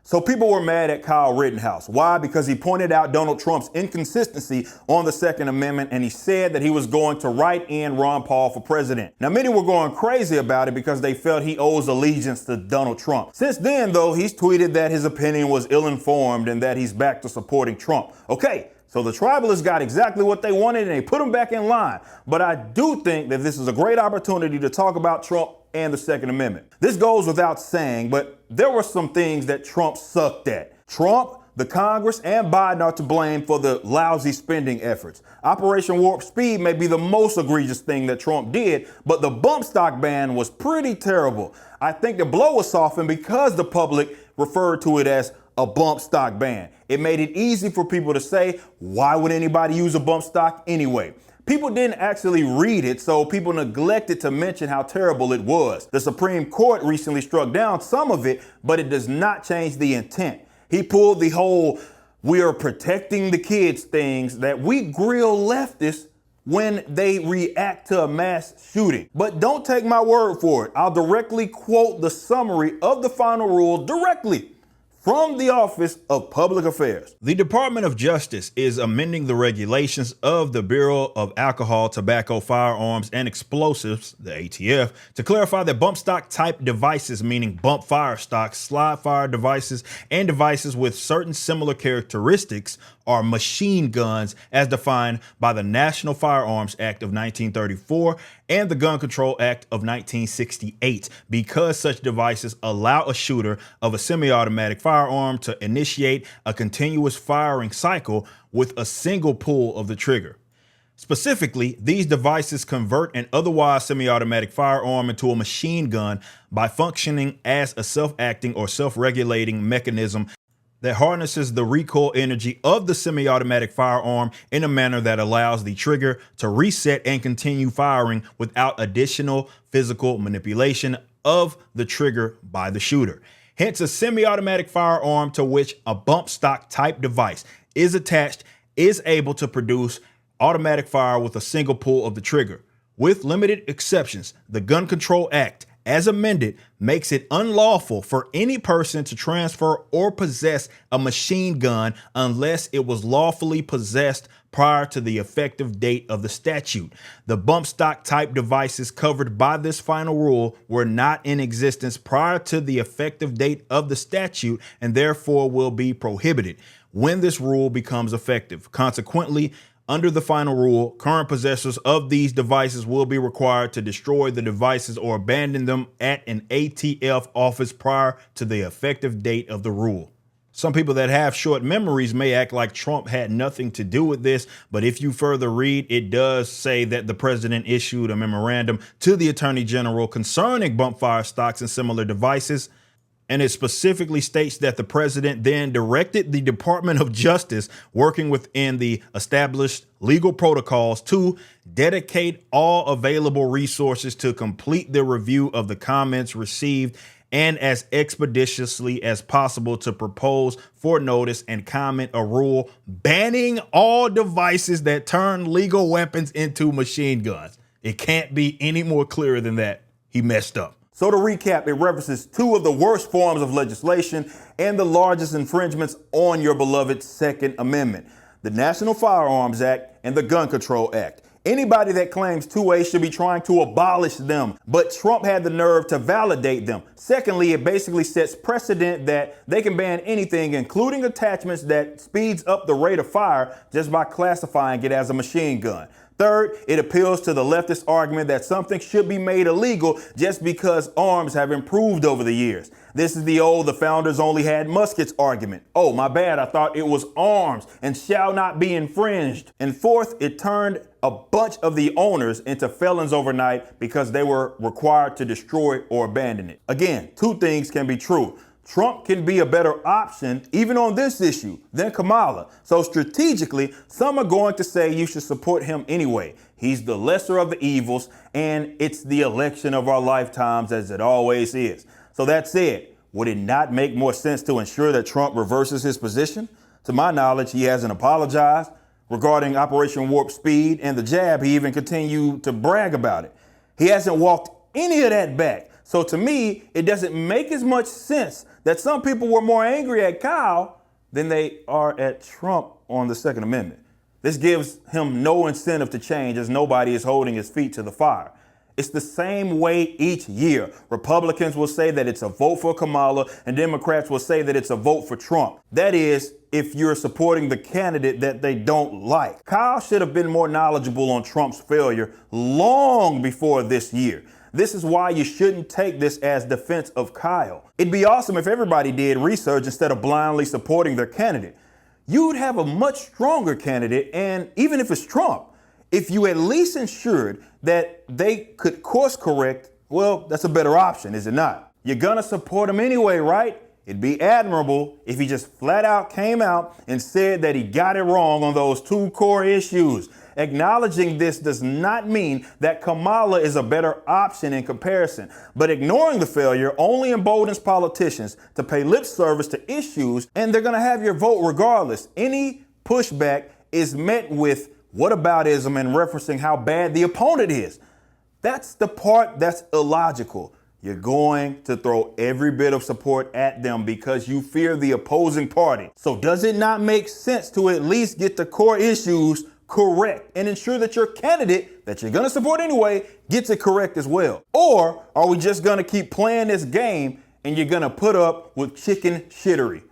So people were mad at Kyle Rittenhouse. Why? Because he pointed out Donald Trump's inconsistency on the Second Amendment, and he said that he was going to write in Ron Paul for president. Now, many were going crazy about it because they felt he owes allegiance to Donald Trump. Since then, though, he's tweeted that his opinion was ill-informed and that he's back to supporting Trump. Okay, so the tribalists got exactly what they wanted and they put him back in line. But I do think that this is a great opportunity to talk about Trump and the Second Amendment. This goes without saying, but there were some things that Trump sucked at. Trump, the Congress, and Biden are to blame for the lousy spending efforts. Operation Warp Speed may be the most egregious thing that Trump did, but the bump stock ban was pretty terrible. I think the blow was softened because the public referred to it as a bump stock ban. It made it easy for people to say, why would anybody use a bump stock anyway? People didn't actually read it, so people neglected to mention how terrible it was. The Supreme Court recently struck down some of it, but it does not change the intent. He pulled the whole "we are protecting the kids" things that we grill leftists when they react to a mass shooting. But don't take my word for it. I'll directly quote the summary of the final rule directly from the Office of Public Affairs. The Department of Justice is amending the regulations of the Bureau of Alcohol, Tobacco, Firearms, and Explosives, the ATF, to clarify that bump stock type devices, meaning bump fire stocks, slide fire devices, and devices with certain similar characteristics, are machine guns as defined by the National Firearms Act of 1934 and the Gun Control Act of 1968, because such devices allow a shooter of a semi-automatic firearm to initiate a continuous firing cycle with a single pull of the trigger. Specifically, these devices convert an otherwise semi-automatic firearm into a machine gun by functioning as a self-acting or self-regulating mechanism that harnesses the recoil energy of the semi-automatic firearm in a manner that allows the trigger to reset and continue firing without additional physical manipulation of the trigger by the shooter. Hence, a semi-automatic firearm to which a bump stock type device is attached is able to produce automatic fire with a single pull of the trigger. With limited exceptions, the Gun Control Act, as amended, makes it unlawful for any person to transfer or possess a machine gun unless it was lawfully possessed prior to the effective date of the statute. The bump stock type devices covered by this final rule were not in existence prior to the effective date of the statute and therefore will be prohibited when this rule becomes effective. Consequently, under the final rule, current possessors of these devices will be required to destroy the devices or abandon them at an ATF office prior to the effective date of the rule. Some people that have short memories may act like Trump had nothing to do with this, but if you further read, it does say that the president issued a memorandum to the attorney general concerning bump fire stocks and similar devices. And it specifically states that the president then directed the Department of Justice, working within the established legal protocols, to dedicate all available resources to complete the review of the comments received and as expeditiously as possible to propose for notice and comment a rule banning all devices that turn legal weapons into machine guns. It can't be any more clear than that. He messed up. So to recap, it references two of the worst forms of legislation and the largest infringements on your beloved Second Amendment: the National Firearms Act and the Gun Control Act. Anybody that claims 2A should be trying to abolish them, but Trump had the nerve to validate them. Secondly, it basically sets precedent that they can ban anything, including attachments that speeds up the rate of fire, just by classifying it as a machine gun. Third, it appeals to the leftist argument that something should be made illegal just because arms have improved over the years. This is the founders only had muskets argument. Oh, my bad, I thought it was arms and shall not be infringed. And fourth, it turned a bunch of the owners into felons overnight because they were required to destroy or abandon it. Again, two things can be true. Trump can be a better option, even on this issue, than Kamala. So strategically, some are going to say you should support him anyway. He's the lesser of the evils, and it's the election of our lifetimes, as it always is. So that said, would it not make more sense to ensure that Trump reverses his position? To my knowledge, he hasn't apologized regarding Operation Warp Speed and the jab. He even continued to brag about it. He hasn't walked any of that back. So to me, it doesn't make as much sense that some people were more angry at Kyle than they are at Trump on the Second Amendment. This gives him no incentive to change, as nobody is holding his feet to the fire. It's the same way each year. Republicans will say that it's a vote for Kamala, and Democrats will say that it's a vote for Trump. That is, if you're supporting the candidate that they don't like. Kyle should have been more knowledgeable on Trump's failure long before this year. This is why you shouldn't take this as defense of Kyle. It'd be awesome if everybody did research instead of blindly supporting their candidate. You'd have a much stronger candidate, and even if it's Trump, if you at least ensured that they could course correct, well, that's a better option, is it not? You're gonna support him anyway, right? It'd be admirable if he just flat out came out and said that he got it wrong on those two core issues. Acknowledging this does not mean that Kamala is a better option in comparison, but ignoring the failure only emboldens politicians to pay lip service to issues, and they're gonna have your vote regardless. Any pushback is met with whataboutism and referencing how bad the opponent is. That's the part that's illogical. You're going to throw every bit of support at them because you fear the opposing party. So does it not make sense to at least get the core issues correct and ensure that your candidate that you're going to support anyway gets it correct as well? Or are we just going to keep playing this game and you're going to put up with chicken shittery?